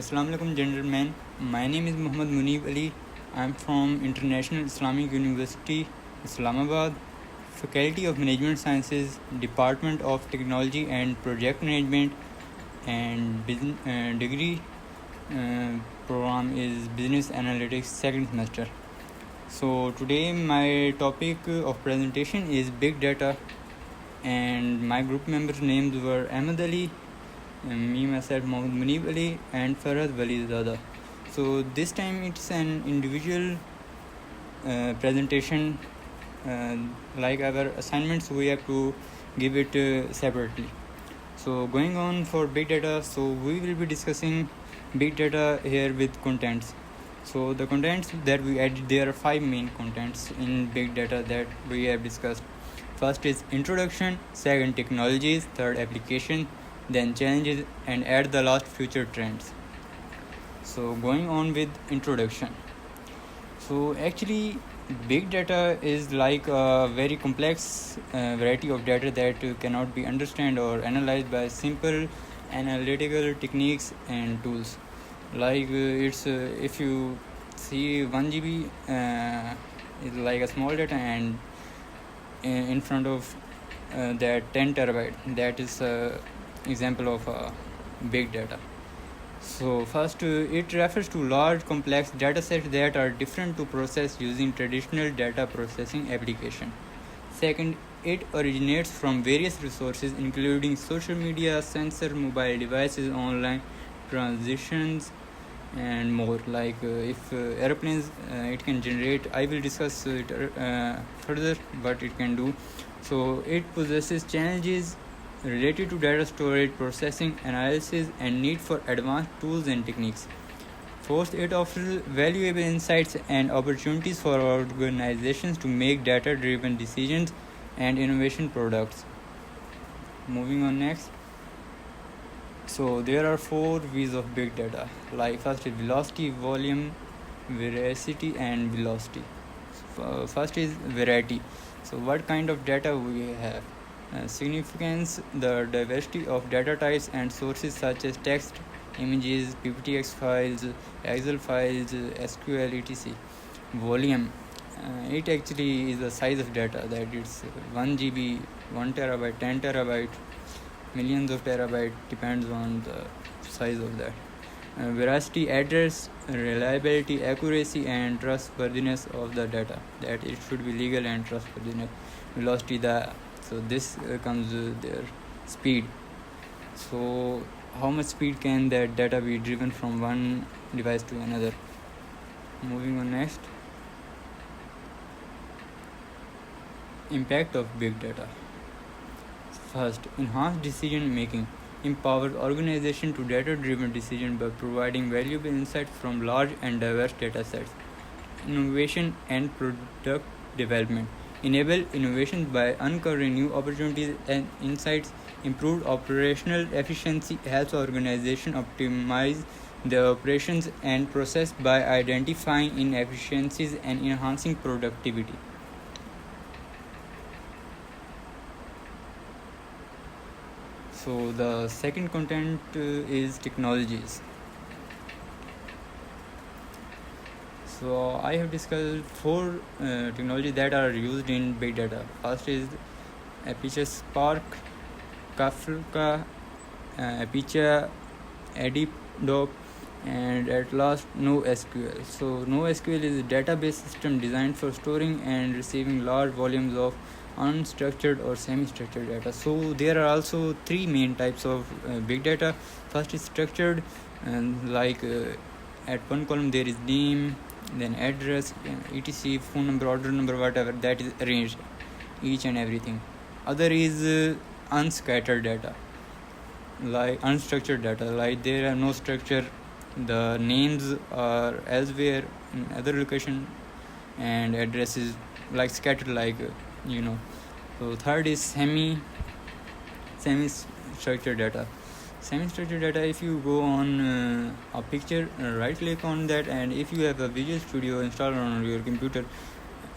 Assalamu alaikum gentlemen. My name is Muhammad Munib Ali. I am from International Islamic University, Islamabad, Faculty of Management Sciences, Department of Technology and Project Management, and degree program is Business Analytics second semester. So today my topic of presentation is Big Data, and my group members' names were Ahmed Ali, me myself Mohammad Munib Ali, and Farhad Walizada. So this time it's an individual presentation. Like our assignments, we have to give it separately. So going on for big data, so we will be discussing big data here with contents. So the contents that we added, there are 5 main contents in big data that we have discussed. First is introduction, second technologies, third application, then challenges, and at the last future trends. So going on with introduction. So actually big data is like a very complex variety of data that cannot be understood or analyzed by simple analytical techniques and tools. Like it's if you see 1 GB is like a small data, and in front of that 10 terabyte, that is example of big data. So first, it refers to large complex datasets that are different to process using traditional data processing application. Second, it originates from various resources including social media, sensor, mobile devices, online transitions, and more. Like if airplanes, it can generate. I will discuss it further, but it can do. So it possesses challenges related to data storage, processing, analysis, and need for advanced tools and techniques. Fourth, it offers valuable insights and opportunities for organizations to make data-driven decisions and innovation products. Moving on next. So there are 4 V's of big data. Like first is velocity, volume, veracity, and velocity. First is variety. So what kind of data we have? Significance, the diversity of data types and sources such as text, images, PPTX files, Excel files, SQL, etc. Volume, it actually is the size of data, that it's 1 GB, 1 terabyte, 10 terabyte, millions of terabyte, depends on the size of that. Veracity, address, reliability, accuracy, and trustworthiness of the data, that it should be legal and trustworthiness. Velocity, so this comes their speed. So how much speed can that data be driven from one device to another? Moving on next. Impact of big data. First, enhanced decision making. Empowers organization to data-driven decision by providing valuable insights from large and diverse data sets. Innovation and product development. Enable innovations by uncovering new opportunities and insights. Improved operational efficiency helps organizations optimize their operations and process by identifying inefficiencies and enhancing productivity. So the second content is technologies. So I have discussed 4 technologies that are used in big data. First is Apache Spark, Kafka, Apache, Hadoop, and at last NoSQL. So NoSQL is a database system designed for storing and receiving large volumes of unstructured or semi-structured data. So there are also 3 main types of big data. First is structured, and like at one column there is name, then address, etc, phone number, order number, whatever, that is arranged, each and everything. Other is unscattered data, like unstructured data, like there are no structure, the names are elsewhere in other location, and address is like scattered, like So third is semi-structured data. Semi-structured data, if you go on a picture, right click on that, and if you have a Visual Studio installed on your computer,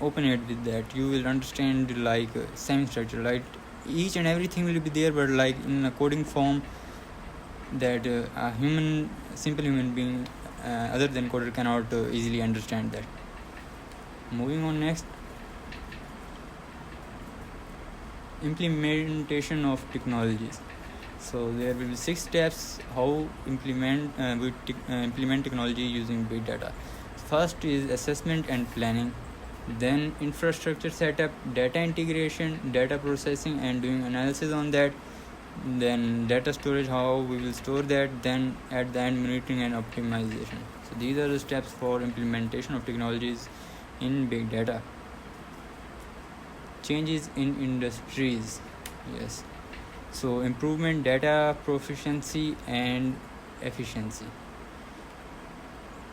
open it with that, you will understand like semi-structured, like each and everything will be there, but like in a coding form, that a simple human being other than coder cannot easily understand that. Moving on next, implementation of technologies. So there will be 6 steps how implement technology using big data. First is assessment and planning, then infrastructure setup, data integration, data processing and doing analysis on that, then data storage, how we will store that, then at the end monitoring and optimization. So these are the steps for implementation of technologies in big data. Changes in industries. Yes, so improvement data proficiency and efficiency,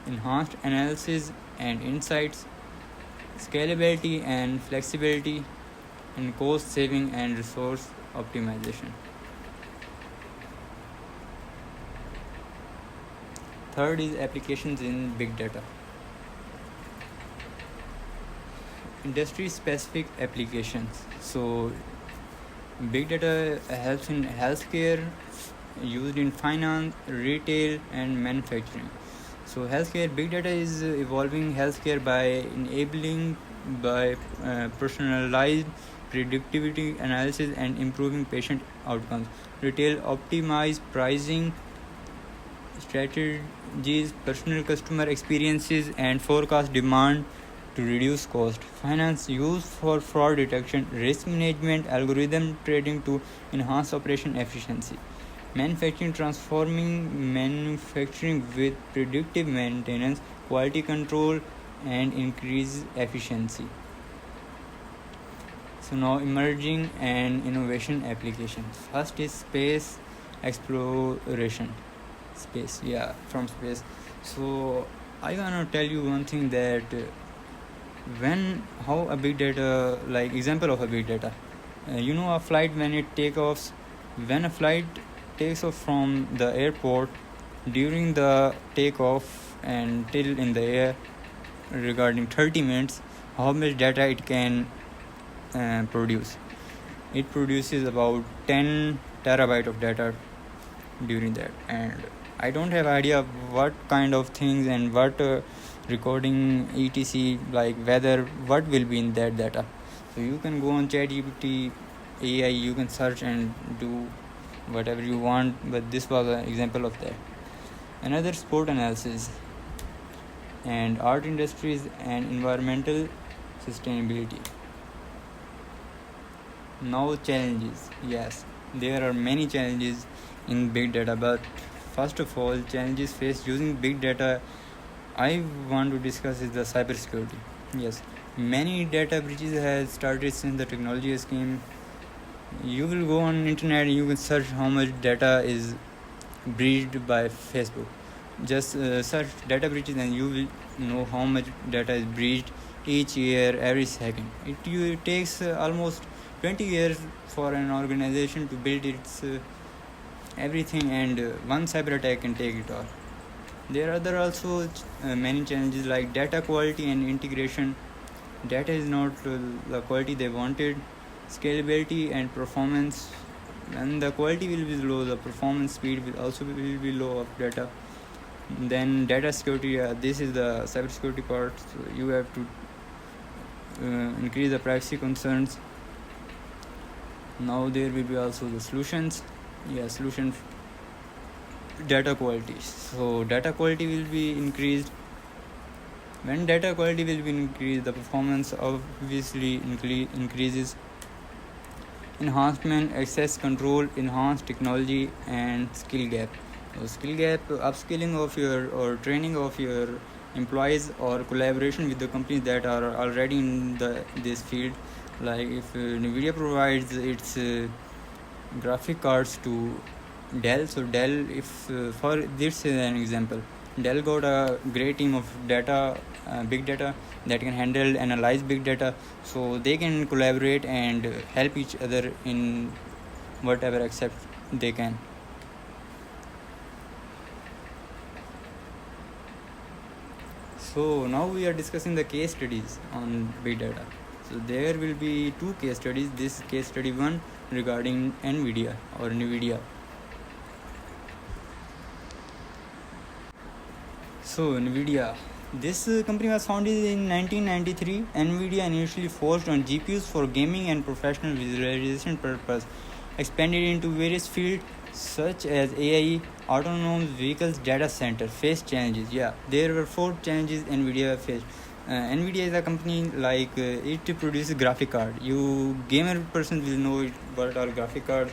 enhanced analysis and insights, scalability and flexibility, and cost saving and resource optimization. Third is applications in big data. Industry specific applications. So big data helps in healthcare, used in finance, retail and manufacturing. So healthcare, big data is evolving healthcare by enabling by personalized predictivity analysis and improving patient outcomes. Retail, optimize pricing strategies, personal customer experiences and forecast demand to reduce cost. Finance, used for fraud detection, risk management, algorithm trading to enhance operation efficiency. Manufacturing, transforming manufacturing with predictive maintenance, quality control and increase efficiency. So now emerging and innovation applications. First is space exploration. From space. So I wanna tell you one thing, that how a big data, like example of a big data, a flight when it takes off, when a flight takes off from the airport, during the takeoff and till in the air, regarding 30 minutes, how much data it can produce. It produces about 10 terabyte of data during that, and I don't have idea what kind of things and what recording etc, like whether what will be in that data. So you can go on ChatGPT AI, you can search and do whatever you want, but this was an example of that. Another, sport analysis and art industries and environmental sustainability. Now challenges. Yes, there are many challenges in big data, but first of all, challenges faced using big data I want to discuss is the cybersecurity. Yes, many data breaches have started since the technology came. You will go on internet and you can search how much data is breached by Facebook. Just search data breaches and you will know how much data is breached each year, every second. It takes almost 20 years for an organization to build its everything, and one cyber attack can take it all. There are other also many challenges like data quality and integration. Data is not the quality they wanted. Scalability and performance. When the quality will be low, the performance speed will also be low of data. Then data security. This is the cybersecurity part. So you have to increase the privacy concerns. Now there will be also the solutions. Solution. Data quality. So data quality will be increased. When data quality will be increased, the performance obviously increases. Enhancement, access control, enhanced technology and skill gap. So skill gap, upskilling of your or training of your employees or collaboration with the companies that are already in this field. Like if Nvidia provides its graphic cards to Dell. So Dell, if for this is an example, Dell got a great team of data, big data that can handle, analyze big data, so they can collaborate and help each other in whatever except they can. So now we are discussing the case studies on big data. So there will be 2 case studies. This case study 1 regarding NVIDIA. So, NVIDIA. This company was founded in 1993. NVIDIA initially focused on GPUs for gaming and professional visualization purpose, expanded into various fields such as AI, autonomous vehicles, data center. Faced challenges. Yeah, there were 4 challenges NVIDIA faced. NVIDIA is a company like it produces graphic card. You gamer person will know what are graphic cards.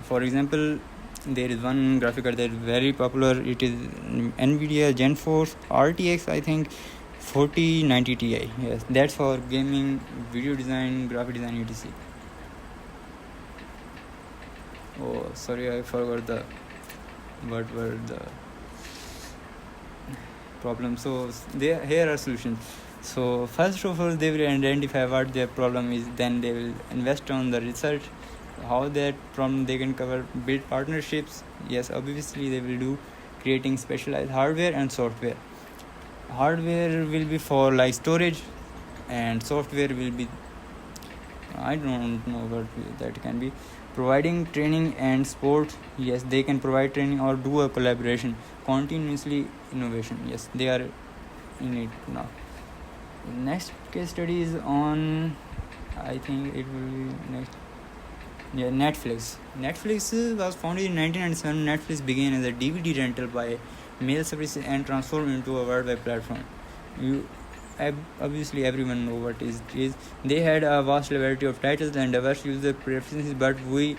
For example, there is one graphic card that is very popular. It is NVIDIA GeForce RTX, I think 4090 Ti. Yes, that's for gaming, video design, graphic design, etc. Oh, sorry, I forgot the what were the problem. So here are solutions. So first of all, they will identify what their problem is. Then they will invest on the research, how that problem they can cover, build partnerships. Yes, obviously they will do, creating specialized hardware and software. Hardware will be for like storage, and software will be, I don't know what that can be. Providing training and support. Yes, they can provide training or do a collaboration. Continuously innovation. Yes, they are in it now. Next case study is on, I think it will be next. Yeah, Netflix. Netflix was founded in 1997. Netflix began as a DVD rental by mail service and transformed into a worldwide platform. You obviously everyone know what is. They had a vast variety of titles and diverse user preferences, but we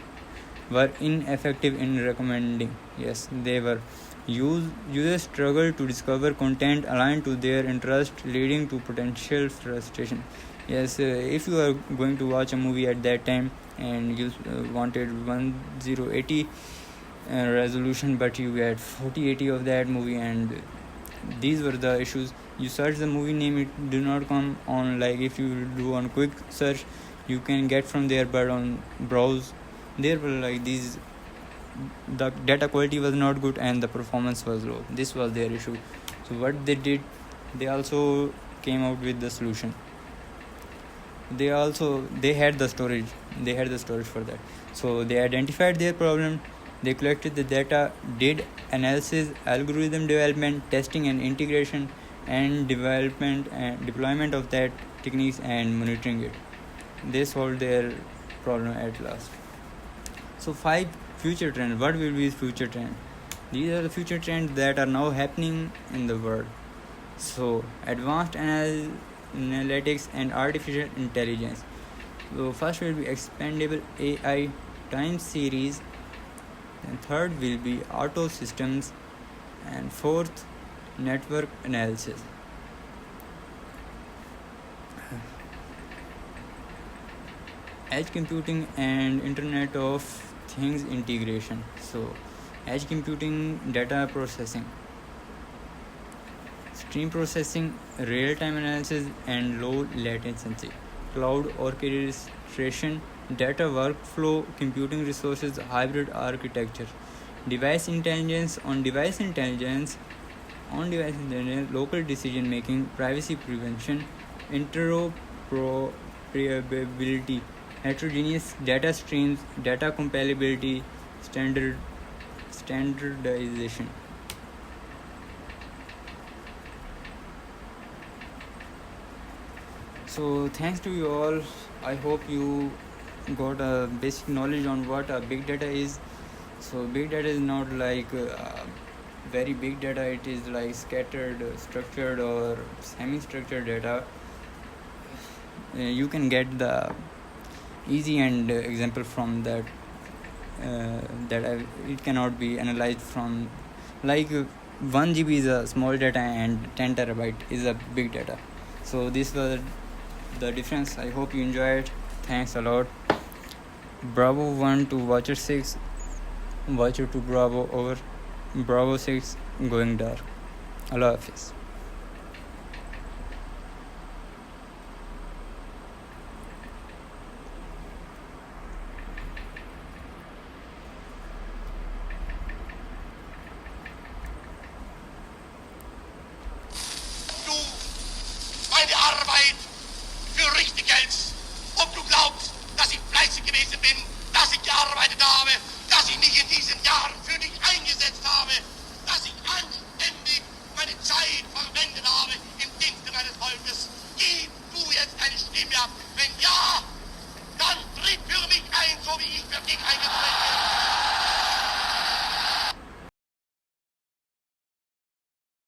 were ineffective in recommending. Yes, they were. Users struggled to discover content aligned to their interest, leading to potential frustration. Yes, if you are going to watch a movie at that time and you wanted 1080 resolution, but you get 4080 of that movie, and these were the issues. You search the movie name, it do not come on. Like if you do on quick search, you can get from there, but on browse there were like these, the data quality was not good and the performance was low. This was their issue. So what they did, they also came out with the solution. They had the storage for that. So they identified their problem, they collected the data, did analysis, algorithm development, testing and integration, and development and deployment of that techniques and monitoring it. They solved their problem at last. So 5 future trends. What will be future trend? These are the future trends that are now happening in the world. So advanced analytics and artificial intelligence. So first will be expandable AI time series, and third will be auto systems, and fourth network analysis. Edge computing and Internet of Things integration. So edge computing, data processing, stream processing, real-time analysis and low latency, cloud orchestration, data workflow, computing resources, hybrid architecture, device intelligence, local decision making, privacy prevention, interoperability, heterogeneous data streams, data compatibility, standardization. So thanks to you all. I hope you got a basic knowledge on what a big data is. So big data is not like very big data. It is like scattered, structured or semi-structured data. You can get the easy and example from that. It cannot be analyzed from, like 1 GB is a small data and 10 terabyte is a big data. So this was the difference. I hope you enjoyed. Thanks a lot. Bravo 1 to Watcher 6, Watcher to Bravo over, Bravo 6 going dark. Allah Hafiz. Meine Arbeit für richtig hältst, ob du glaubst, dass ich fleißig gewesen bin, dass ich gearbeitet habe, dass ich mich in diesen Jahren für dich eingesetzt habe, dass ich anständig ja? Wenn ja,